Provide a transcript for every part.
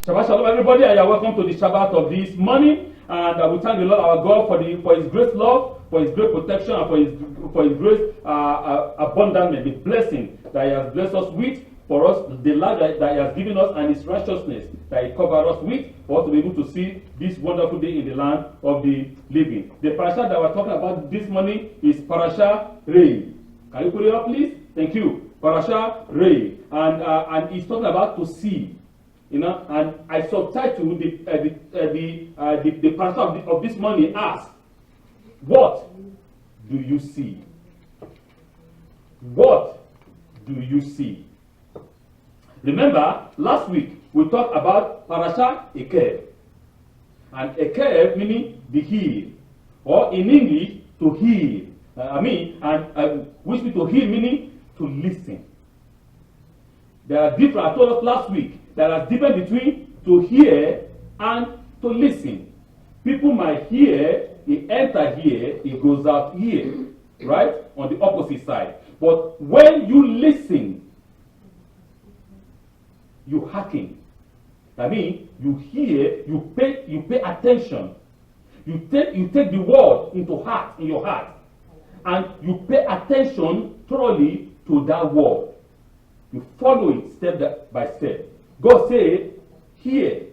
Shabbat Shalom, everybody, and you are welcome to the Shabbat of this morning. And we thank the Lord our God for His great love, for His great protection, and for His great abundance, the blessing that He has blessed us with, for us, the life that He has given us, and His righteousness that He covered us with, for us to be able to see this wonderful day in the land of the living. The Parashat that we're talking about this morning is Parashat Re'eh. Can you put it up, please? Thank you. Parashat Re'eh, and it's talking about to see. You know, and I subtitled the Parashat of this morning as, what do you see? What do you see? Remember, last week we talked about Parashat Eikev. And Eikev meaning the heel, or in English, to heal. Which means to heal meaning to listen. There are different, I told us last week, there are difference between to hear and to listen. People might hear, it enter here, it goes out here, right? On the opposite side. But when you listen, you hearken. That means you hear, you pay attention. You take the word in your heart, and you pay attention thoroughly to that word. You follow it step by step. God said, hear,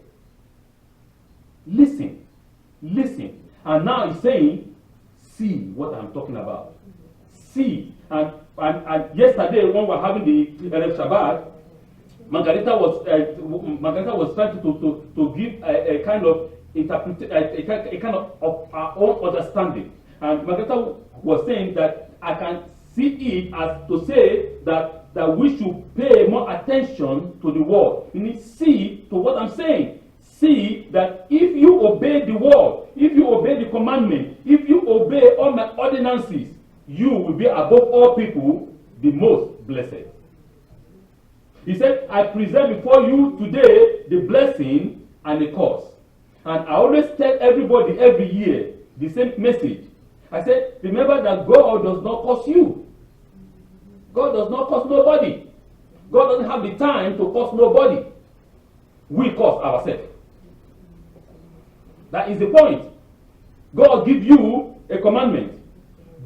listen. And now He's saying, see what I'm talking about. See. And yesterday when we were having the Shabbat, Margarita was trying to give a kind of a kind of our own understanding. And Margarita was saying that I can see it as to say that we should pay more attention to the word. You need to see to what I'm saying. See that if you obey the word, if you obey the commandment, if you obey all my ordinances, you will be above all people the most blessed. He said, I present before you today the blessing and the curse. And I always tell everybody every year the same message. I said, remember that God does not curse you. God does not curse nobody. God doesn't have the time to curse nobody. We curse ourselves. That is the point. God gives you a commandment.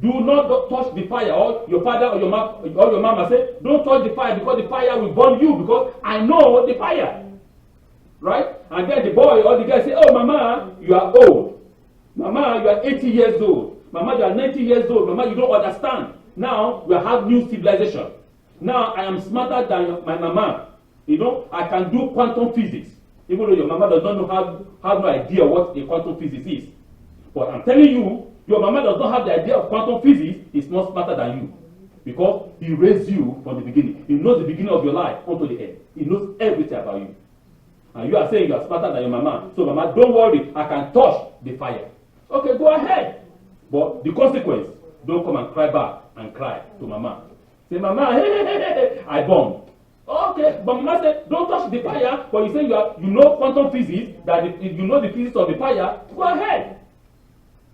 Do not touch the fire. Or your father or your mama say, don't touch the fire because the fire will burn you, because I know the fire. Right? And then the boy or the guy say, oh mama, you are old. Mama, you are 80 years old. Mama, you are 90 years old. Mama, you don't understand. Now we have new civilization. Now I am smarter than my mama. You know, I can do quantum physics. Even though your mama does not know, have no idea what a quantum physics is. But I'm telling you, your mama does not have the idea of quantum physics. Is not smarter than you. Because He raised you from the beginning. He knows the beginning of your life unto the end. He knows everything about you. And you are saying you are smarter than your mama. So mama, don't worry, I can touch the fire. Okay, go ahead. But the consequence, don't come and cry back and cry to mama. Say, mama, hey, I burned. Okay, but mama said, don't touch the fire. But you say you know quantum physics, that you know the physics of the fire. Go ahead.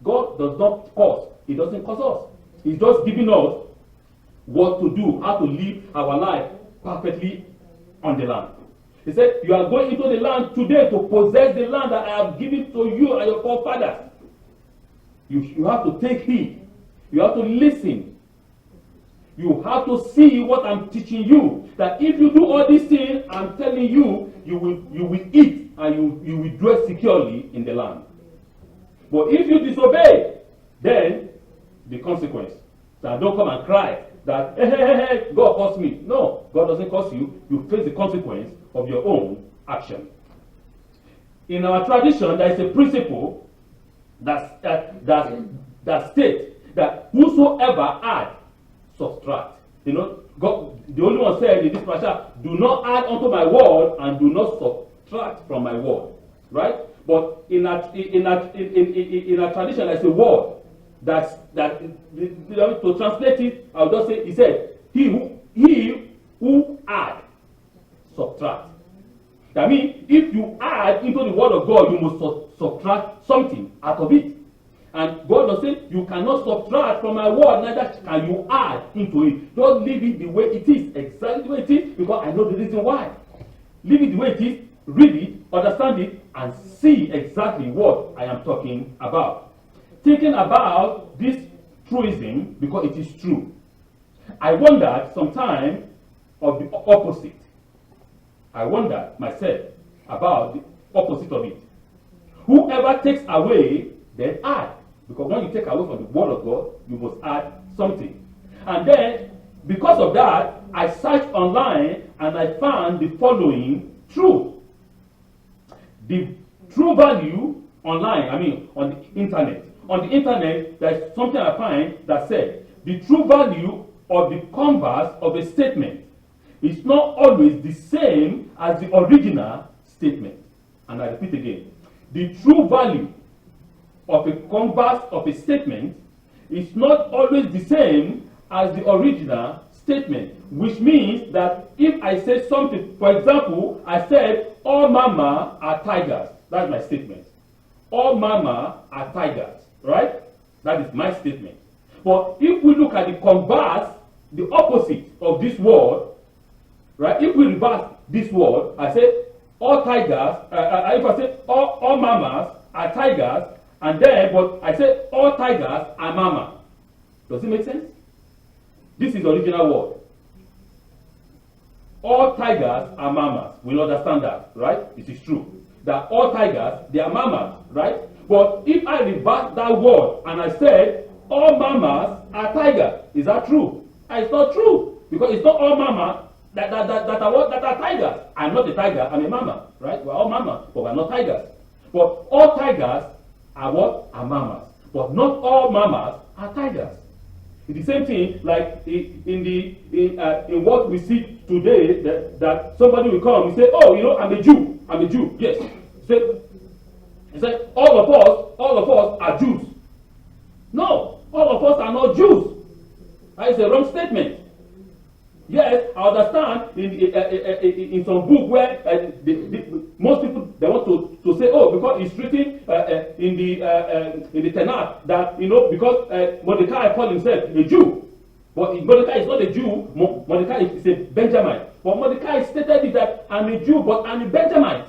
God does not curse. He doesn't curse us. He's just giving us what to do, how to live our life perfectly on the land. He said, you are going into the land today to possess the land that I have given to you and your forefathers. You have to take heed. You have to listen. You have to see what I'm teaching you. That if you do all these things, I'm telling you, you will eat and you will dwell securely in the land. But if you disobey, then the consequence. So don't come and cry that, hey, God cursed me. No, God doesn't curse you. You face the consequence of your own action. In our tradition, there is a principle that states that whosoever add, subtract. You know, God, the only one said in this Parashat, do not add unto my word and do not subtract from my word. Right? But in our tradition, there's a word that to translate it, I'll just say, he said, he who add, subtract. That means if you add into the word of God, you must subtract something out of it. And God will say, you cannot subtract from my word, neither can you add into it. Don't leave it the way it is, exactly the way it is, because I know the reason why. Leave it the way it is, read it, understand it, and see exactly what I am talking about. Thinking about this truism because it is true. I wondered sometime of the opposite. I wondered myself about the opposite of it. Whoever takes away, then add. Because when you take away from the word of God, you must add something. And then, because of that, I searched online and I found the following truth. The true value online, on the internet. On the internet, there's something I find that said the true value of the converse of a statement is not always the same as the original statement. And I repeat again, the true value of a converse of a statement is not always the same as the original statement, which means that if I say something, for example, I said, all mama are tigers. That's my statement. All mama are tigers, right? That is my statement. But if we look at the converse, the opposite of this word, right? If we reverse this word, I say, all tigers, if I say all mamas are tigers, and then, but I say all tigers are mama. Does it make sense? This is the original word. All tigers are mamas. We understand that, right? It is true. That all tigers, they are mamas, right? But if I reverse that word and I said all mamas are tigers, is that true? And it's not true. Because it's not all mamas that are tigers. I'm not a tiger, I'm a mama, right? We're all mamas, but we're not tigers. But all tigers are what? Are mamas. But not all mamas are tigers. It's the same thing like in what we see today, that somebody will come and say, oh, I'm a Jew. I'm a Jew. Yes. He said, all of us are Jews. No, all of us are not Jews. That is a wrong statement. Yes, I understand in some book where most people they want to say, oh, because it's written in the Tanakh that because Mordecai called himself a Jew, but Mordecai is not a Jew. Mordecai is a Benjamite. But Mordecai stated it that I'm a Jew, but I'm a Benjamite.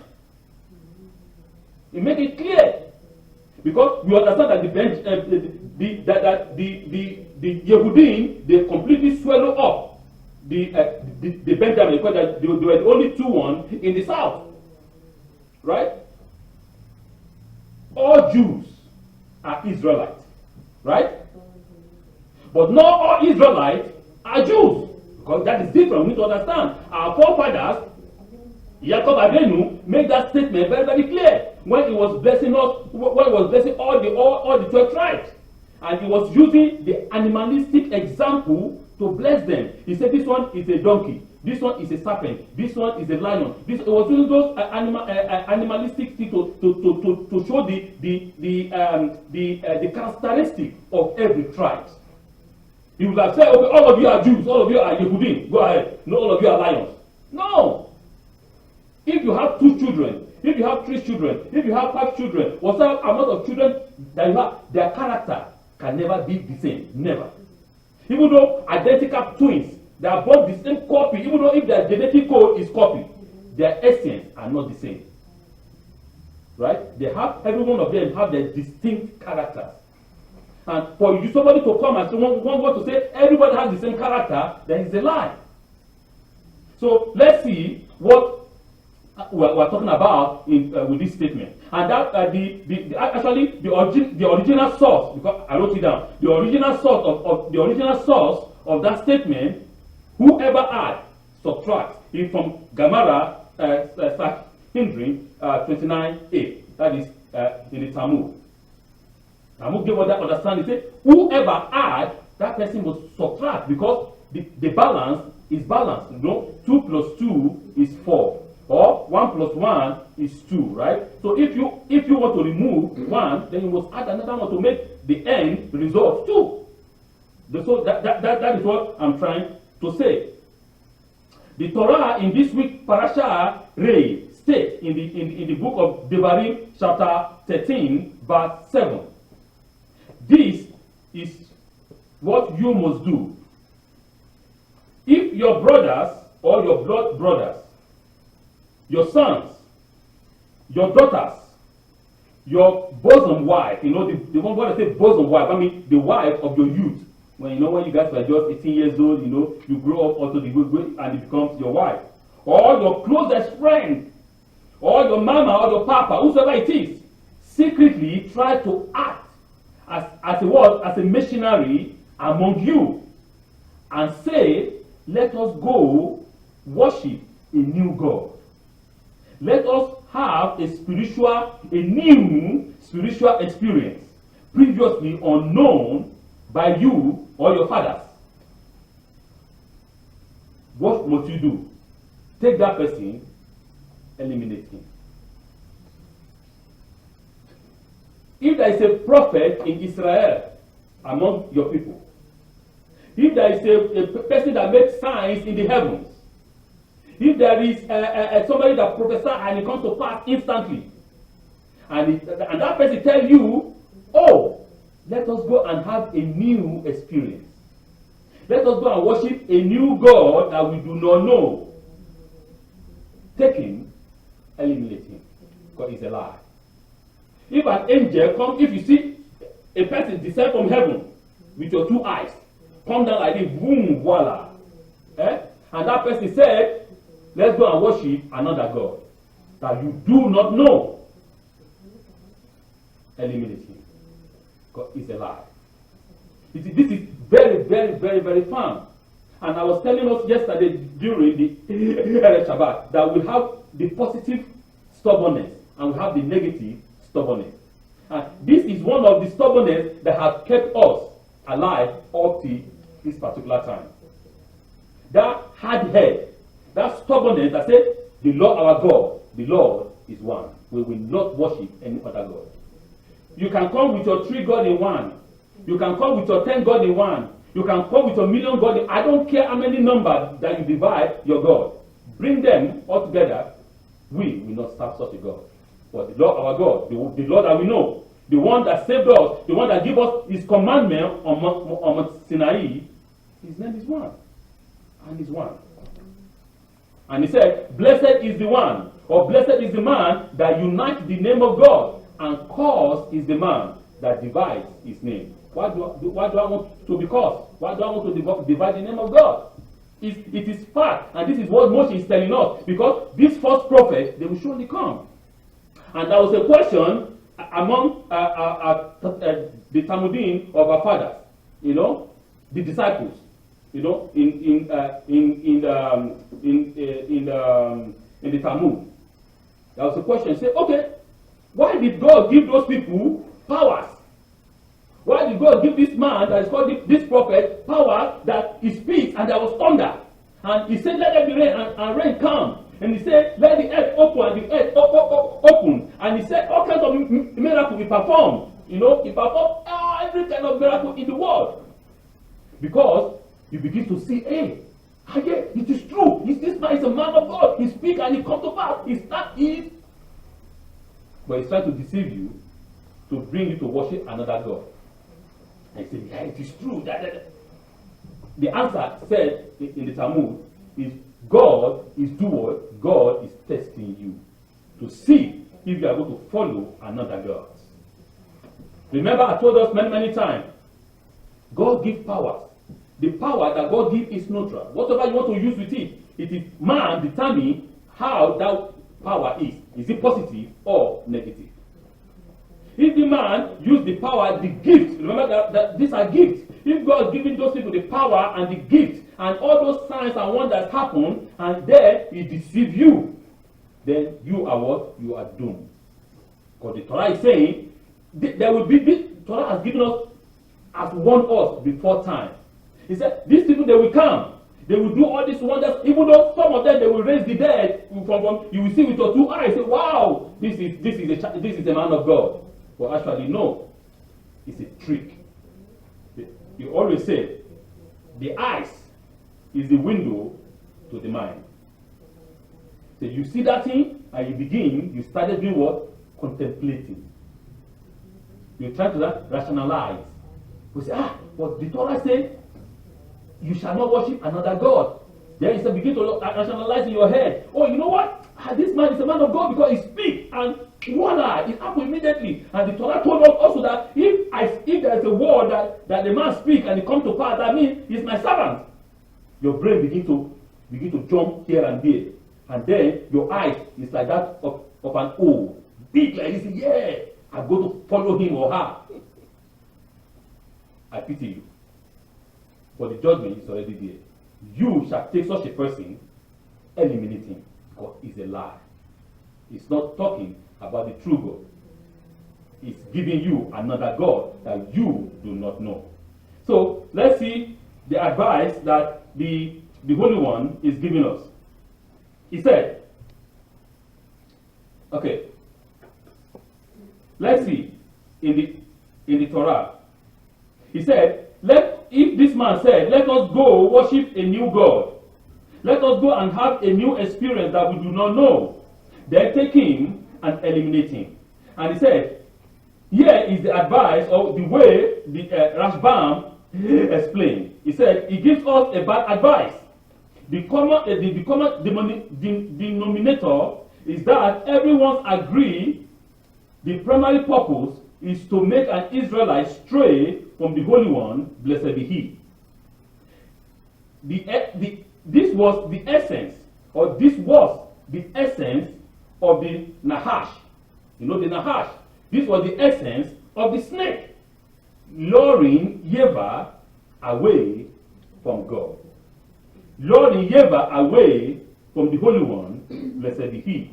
He made it clear because we understand that the Yehudim they completely swallow up the Benjamin, because they were the only two ones in the south, right? All Jews are Israelites, right? But not all Israelites are Jews, because that is different. We need to understand. Our forefathers, Yaakov Avinu, made that statement very, very clear when he was blessing us, when he was blessing all the 12 tribes, and he was using the animalistic example to bless them. He said, this one is a donkey, this one is a serpent, this one is a lion. It was using those animalistic things to show the characteristic of every tribe. He would have said, okay, all of you are Jews, all of you are Yehudim, go ahead. No, all of you are lions. No. If you have 2 children, if you have 3 children, if you have 5 children, whatever amount of children that you have, their character can never be the same. Never. Even though identical twins, they are both the same copy, even though if their genetic code is copied, their essence are not the same. Right? They have, every one of them have their distinct characters. And for you, somebody to come and want to say everybody has the same character, then it's a lie. So let's see what we're talking about with this statement. And that actually the original source, because I wrote it down, the original source of that statement, whoever adds, subtracts, is from Gemara Sanhedrin 29a. That is in the Talmud. Talmud gave us that understanding. Say whoever adds, that person must subtract, because the balance is balanced. 2 plus 2 is 4. Or 1 plus 1 is 2, right? So if you want to remove 1, then you must add another one to make the end result 2. So that is what I'm trying to say. The Torah in this week Parashat Re'eh states in the book of Devarim chapter 13 verse 7. This is what you must do. If your brothers or your blood brothers, your sons, your daughters, your bosom wife, the one when I say bosom wife, I mean the wife of your youth. When you guys were just 18 years old, you grow up also the good way and it becomes your wife. Or your closest friend, or your mama or your papa, whosoever it is, secretly try to act as a missionary among you and say, let us go worship a new God. Let us have a new spiritual experience previously unknown by you or your fathers. What must you do? Take that person, eliminate him. If there is a prophet in Israel among your people, if there is a person that makes signs in the heavens, if there is somebody that prophesies and it comes to pass instantly, and that person tells you, oh, let us go and have a new experience. Let us go and worship a new God that we do not know. Take him, eliminate him, because it's a lie. If an angel comes, if you see a person descend from heaven with your two eyes, come down like this, boom, voila. And that person said, let's go and worship another God that you do not know. Eliminate him. Because it's a lie. This is very, very, very, very firm. And I was telling us yesterday during the Shabbat that we have the positive stubbornness and we have the negative stubbornness. And this is one of the stubbornness that has kept us alive up to this particular time. That hard head, that stubbornness that said, the Lord our God, the Lord is one. We will not worship any other God. You can come with your 3 God in one. You can come with your 10 God in one. You can come with your million God in. I don't care how many numbers that you divide your God. Bring them all together. We will not serve such a God. But the Lord our God, the Lord that we know, the one that saved us, the one that gave us his commandment on Mount Sinai, his name is one. And he's one. And he said, blessed is the one, or blessed is the man that unites the name of God, and cursed is the man that divides his name. Why do I want to be cursed? Why do I want to divide the name of God? It is fact, and this is what Moses is telling us, because these false prophets, they will surely come. And there was a question among the Talmudim of our fathers, the disciples, in the Talmud. There was a question. Say, okay, why did God give those people powers? Why did God give this man that is called this prophet power that he speaks and there was thunder? And he said, let there be rain, and rain come. And he said, let the earth open, and the earth open. And he said, all kinds of miracles he performed. He performed every kind of miracle in the world. Because you begin to see, hey, it is true. This man is a man of God. He speaks and it comes to pass. It's not it. But he's trying to deceive you to bring you to worship another God. And he said, yeah, it is true. The answer said in the Talmud is God is doer. God is testing you to see if you are going to follow another God. Remember, I told us many, many times, God gives powers. The power that God gives is neutral. Whatever you want to use with it, it is man determining how that power is. Is it positive or negative? If the man use the power, the gift, remember that these are gifts. If God is giving those people the power and the gift, and all those signs and wonders happen, and there he deceives you, then you are what? You are doomed. Because the Torah is saying, there will be this, Torah has given us, has warned us before time. He said, these people, they will come. They will do all these wonders, even though some of them, they will raise the dead. You will see with your 2 eyes, say, wow, this is a man of God. But actually, no. It's a trick. You always say, the eyes is the window to the mind. So you see that thing, and you started doing what? Contemplating. You try to rationalize. You say, but the Torah says, you shall not worship another God. Then you begin to rationalize in your head. Oh, you know what? This man is a man of God because he speaks. and voila, it happened immediately. And the Torah told us also that if there is a word that the man speaks and it comes to pass, that means he's my servant. Your brain begin to jump here and there. And then your eyes is like that of an O. Big like this, yeah, I'm going to follow him or her. I pity you. For the judgment is already there. You shall take such a person, eliminate him, because it's a lie. It's not talking about the true God. It's giving you another God that you do not know. So let's see the advice that the Holy One is giving us. He said, okay, let's see in the Torah. He said, if this man said, let us go worship a new God, let us go and have a new experience that we do not know, then take him and eliminate him. And he said, here is the advice or the way the Rashbam explained. He said, he gives us a bad advice. The common denominator is that everyone agrees the primary purpose is to make an Israelite stray from the Holy One, blessed be He. This was the essence of the Nahash. You know the Nahash? This was the essence of the snake, luring Eva away from God. Luring Eva away from the Holy One, blessed be He.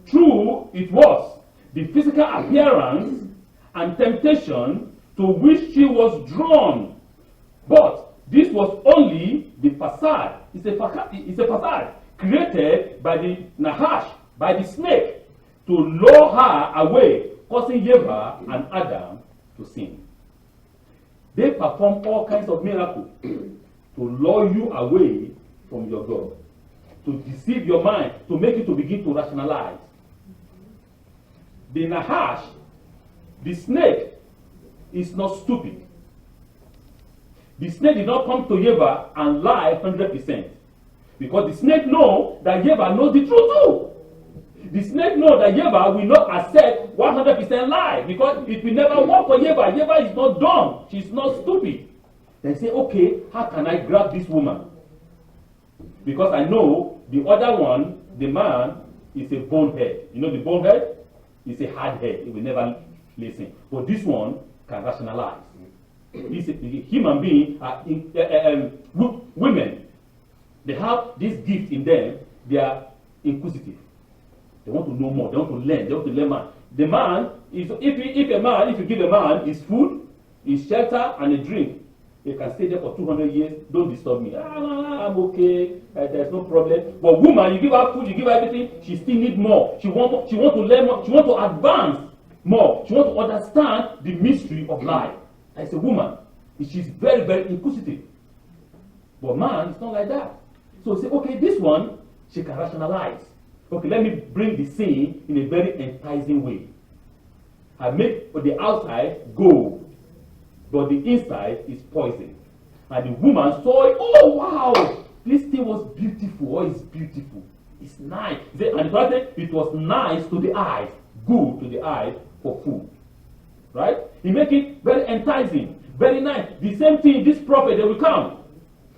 True, it was the physical appearance and temptation to which she was drawn. But this was only the facade. It's a facade created by the Nahash, by the snake, to lure her away, causing Eva and Adam to sin. They perform all kinds of miracles to lure you away from your God, to deceive your mind, to make you to begin to rationalize. The Nahash, the snake, is not stupid. The snake did not come to Eva and lie 100%. Because the snake knows that Eva knows the truth too. The snake knows that Eva will not accept 100% lie, because it will never work for Eva. Eva is not dumb. She's not stupid. They say, okay, how can I grab this woman? Because I know the other one, the man, is a bonehead. You know the bonehead? It's a hard head. It will never listen. But this one can rationalize. This human being, women, they have this gift in them. They are inquisitive. They want to know more. They want to learn. They want to learn more. The man is, if you give a man his food, his shelter, and a drink, he can stay there for 200 years. Don't disturb me. I'm okay. There's no problem. But woman, you give her food, you give her everything. She still needs more. She want to learn more. She want to advance more. She want to understand the mystery of life. As a woman, she's very, very inquisitive. But man, it's not like that. So say, okay, this one, she can rationalize. Okay, let me bring the scene in a very enticing way. I make the outside gold, but the inside is poison. And the woman saw it. Oh wow, this thing was beautiful. Oh, it's beautiful. It's nice. And the person, it was nice to the eyes, good to the eyes for food. Right? He make it very enticing, very nice. The same thing, this prophet, they will come.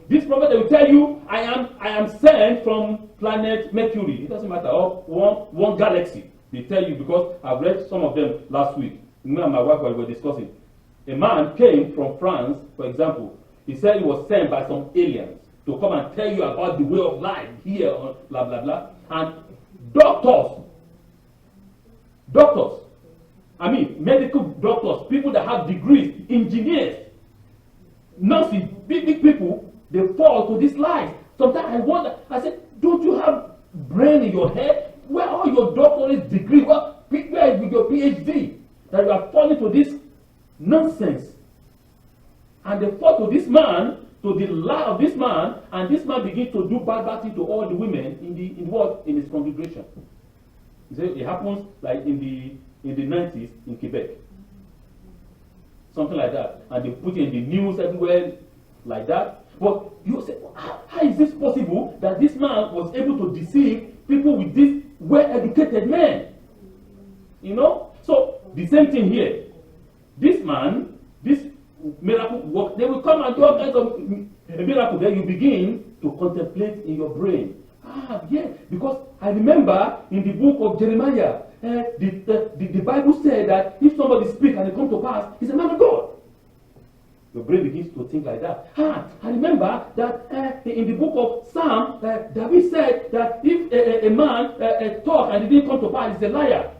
This prophet, they will tell you, I am sent from planet Mercury. It doesn't matter, or one galaxy. They tell you, because I've read some of them last week. Me and my wife were discussing. A man came from France, for example. He said he was sent by some aliens to come and tell you about the way of life here, blah, blah, blah. And doctors, medical doctors, people that have degrees, engineers, nurses, big people, they fall to this life. Sometimes I wonder, I said, don't you have brain in your head? Where are your doctorate degree? Where is your PhD? That you are falling to this nonsense. And they fall to this man, to the lie of this man, and this man begins to do bad things to all the women in his congregation. It happens like in the 90s in Quebec. Something like that. And they put it in the news everywhere like that. But you say, how is this possible that this man was able to deceive people with these well-educated men? You know? So, the same thing here. This man, this miracle work, they will come and do all kinds of miracle. Then you begin to contemplate in your brain. Ah, yeah, because I remember in the book of Jeremiah, the Bible said that if somebody speaks and it comes to pass, he's a man of God. Your brain begins to think like that. Ah, I remember that in the book of Psalm, David said that if a man talk and it didn't come to pass, he's a liar.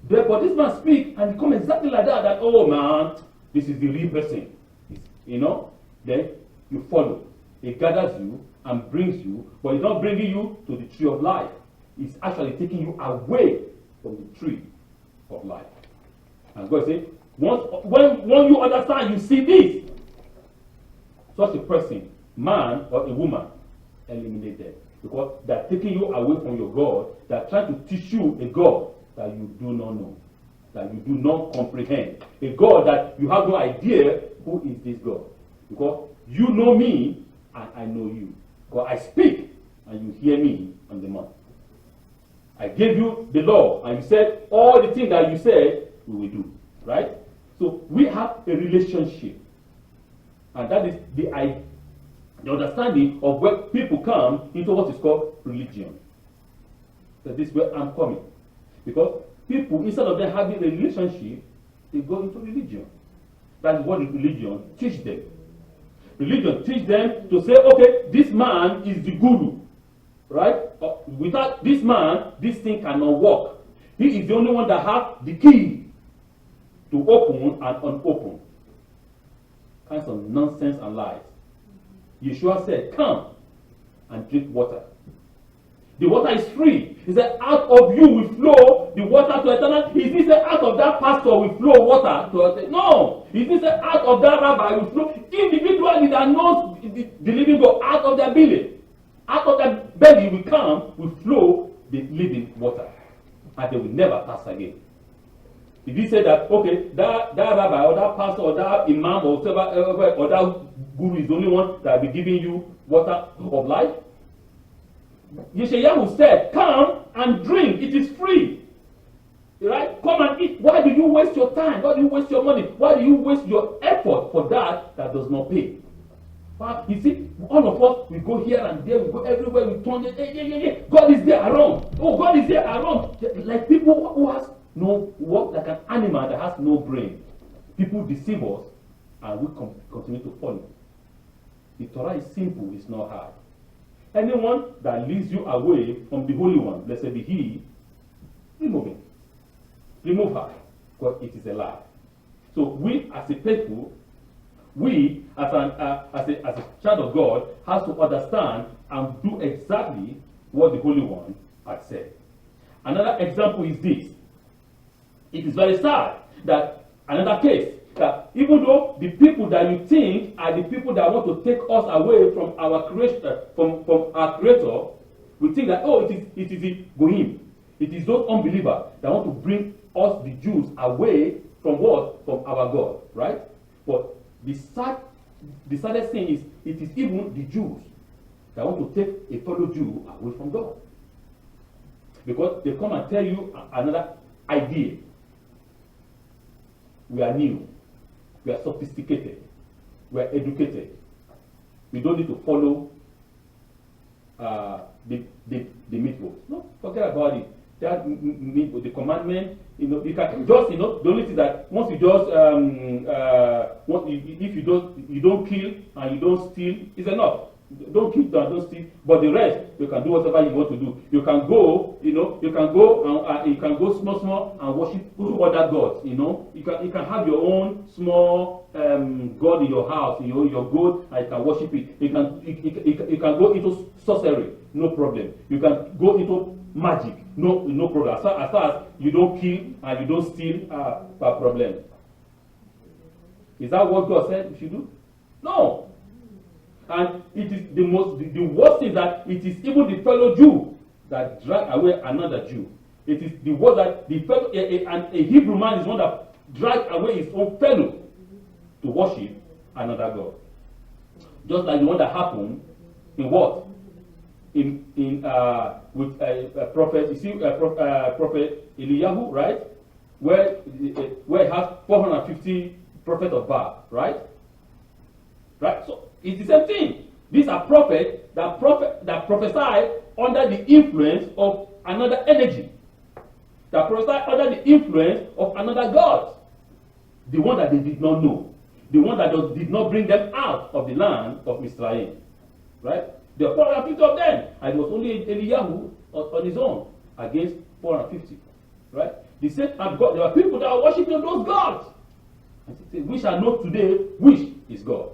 But this man speak and it comes exactly like that, that, oh man, this is the real person. You know? Then you follow. It gathers you and brings you, but it's not bringing you to the tree of life. It's actually taking you away from the tree of life. And God says, when you understand, you see this, such a person, man or a woman, eliminate them. Because they're taking you away from your God. They're trying to teach you a God that you do not know, that you do not comprehend. A God that you have no idea who is this God. Because you know me and I know you. Because I speak and you hear me on the mouth. I gave you the law and you said all the things that you said we will do. Right? So we have a relationship. And that is the understanding of where people come into what is called religion. So this is where I'm coming. Because people, instead of them having a relationship, they go into religion. That is what religion teaches them. Religion teaches them to say, okay, this man is the guru. Right? Without this man, this thing cannot work. He is the only one that has the key to open and unopen. Kinds of nonsense and lies. Yeshua said, come and drink water. The water is free. He said, out of you will flow the water to eternal. He didn't say out of that pastor will flow water to eternal. No. He didn't say out of that rabbi will flow. Individually that knows the living God, out of their belly. Out of their belly will flow the living water. And they will never pass again. If he said that, okay, that rabbi or that pastor or that imam or whatever, or that guru is the only one that will be giving you water of life, Yeshayahu said, come and drink, it is free. Right? Come and eat. Why do you waste your time? Why do you waste your money? Why do you waste your effort for that does not pay? But you see, all of us, we go here and there, we go everywhere, we turn it, hey. God is there around. Oh, God is there around. Like people who has no work, like an animal that has no brain. People deceive us and we continue to follow. The Torah is simple, it's not hard. Anyone that leads you away from the Holy One, let's say the He, remove him. Remove her, because it is a lie. So we as a people, we as a child of God has to understand and do exactly what the Holy One had said. Another example is this. It is very sad that another case, that even though the people that you think are the people that want to take us away from our creator, from our creator, we think that, oh, it is the Goyim. It is those unbelievers that want to bring us, the Jews, away from what? From our God, right? But the saddest thing is, it is even the Jews that want to take a fellow Jew away from God. Because they come and tell you another idea. We are new. We are sophisticated. We are educated. We don't need to follow the mitzvot. No, forget about it. That the commandment, you can just, the only thing that once you just, if you don't kill and you don't steal, is enough. Don't kill, don't steal. But the rest, you can do whatever you want to do. You can go, you can go small and worship other gods. You can have your own small god in your house. Your goat, and you can worship it. You can go into sorcery, no problem. You can go into magic, no problem. As far as you don't kill and you don't steal, no problem. Is that what God said you should do? No. And it is the worst thing that it is even the fellow Jew that drag away another Jew. It is the word that the fellow a Hebrew man is one that drag away his own fellow to worship another God. Just like the one that happened in what? With a prophet, you see, prophet Eliyahu, right? where it has 450 prophets of Baal, right? Right? So it's the same thing. These are prophets that prophesy under the influence of another energy. That prophesy under the influence of another God. The one that they did not know. The one that did not bring them out of the land of Israel. Right? There are 450 of them. And it was only Eliyahu on his own against 450. Right? They said, God, there are people that are worshiping those gods. And they say, we shall know today which is God.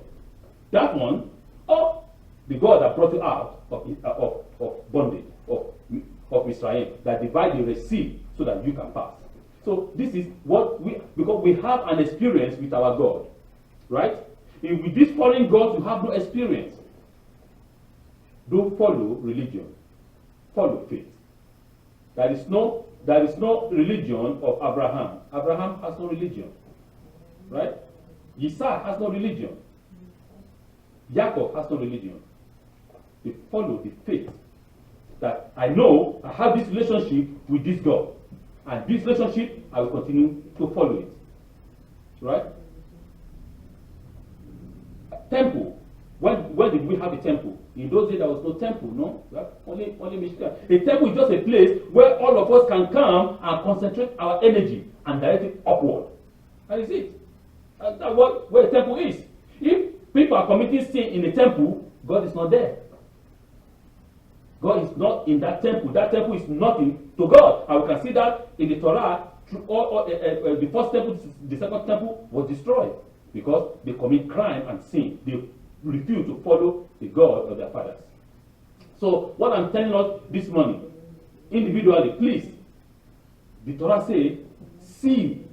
That one, or the God that brought you out of bondage, of Israel, that divide the Red Sea so that you can pass. So this is what because we have an experience with our God. Right? With this foreign God, you have no experience. Don't follow religion. Follow faith. There is no religion of Abraham. Abraham has no religion. Right? Isaac has no religion. Jacob has no religion. They follow the faith that I know I have this relationship with this God. And this relationship, I will continue to follow it. Right? Temple. When did we have a temple? In those days there was no temple, no? Only missionary. A temple is just a place where all of us can come and concentrate our energy and direct it upward. That is it. That's where a temple is. If people are committing sin in a temple, God is not there. God is not in that temple. That temple is nothing to God. And we can see that in the Torah, the first temple, the second temple was destroyed because they commit crime and sin. They refuse to follow the God of their fathers. So what I'm telling us this morning, individually, please, the Torah says, see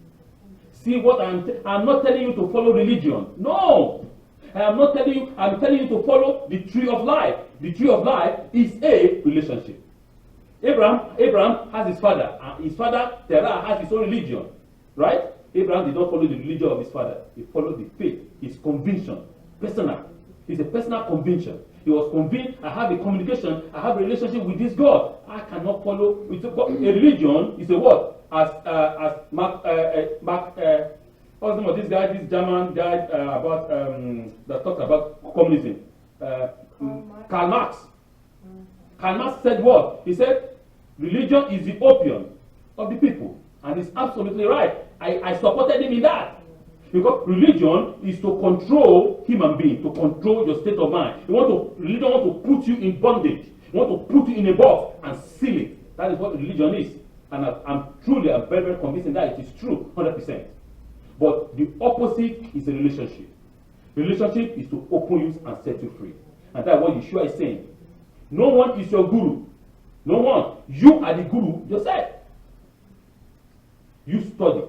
what I'm not telling you to follow religion. No! I am not telling you, I'm telling you to follow the tree of life. The tree of life is a relationship. Abraham has his father. His father, Terah, has his own religion. Right? Abraham did not follow the religion of his father. He followed the faith, his conviction. Personal. It's a personal conviction. He was convinced, I have a communication, I have a relationship with this God. I cannot follow. A religion is a what? As what's the name of this guy, this German guy that talks about communism? Karl Marx. Karl Marx said what? He said, religion is the opium of the people. And he's absolutely right. I supported him in that. Because religion is to control human beings, to control your state of mind. Religion wants to put you in bondage. You want to put you in a box and seal it. That is what religion is. And I'm very, very convinced that it is true, 100%. But the opposite is a relationship. Relationship is to open you and set you free. And that's what Yeshua is saying. No one is your guru. No one. You are the guru yourself. You study.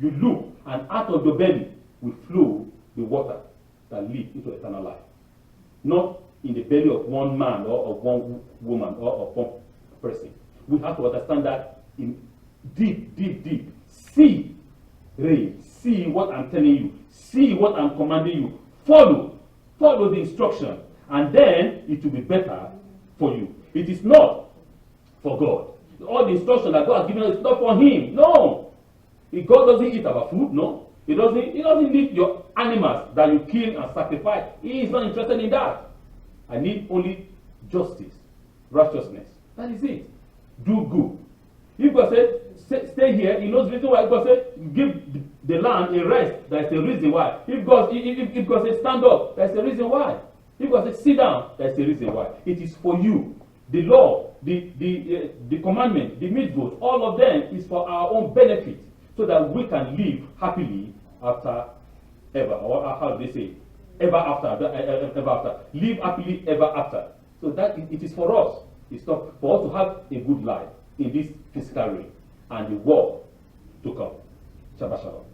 You look. And out of your belly will flow the water that leads into eternal life. Not in the belly of one man or of one woman or of one person. We have to understand that in deep. See, Ray, see what I'm telling you. See what I'm commanding you. Follow the instruction. And then it will be better for you. It is not for God. All the instruction that God has given us is not for him. No. If God doesn't eat our food, no. He doesn't need your animals that you kill and sacrifice. He is not interested in that. I need only justice, righteousness. That is it. Do good. If God said, stay here, he knows the reason why. God said, give the land a rest. There's a reason why. If God said, stand up, there's a reason why. If God said, sit down, there's a reason why. It is for you. The law, the commandment, the mitzvot, all of them is for our own benefit, so that we can live happily after ever, or how do they say, ever after. Live happily ever after. So that it is for us. It's not for us to have a good life in this physical realm and the world to come. Shabbat shalom.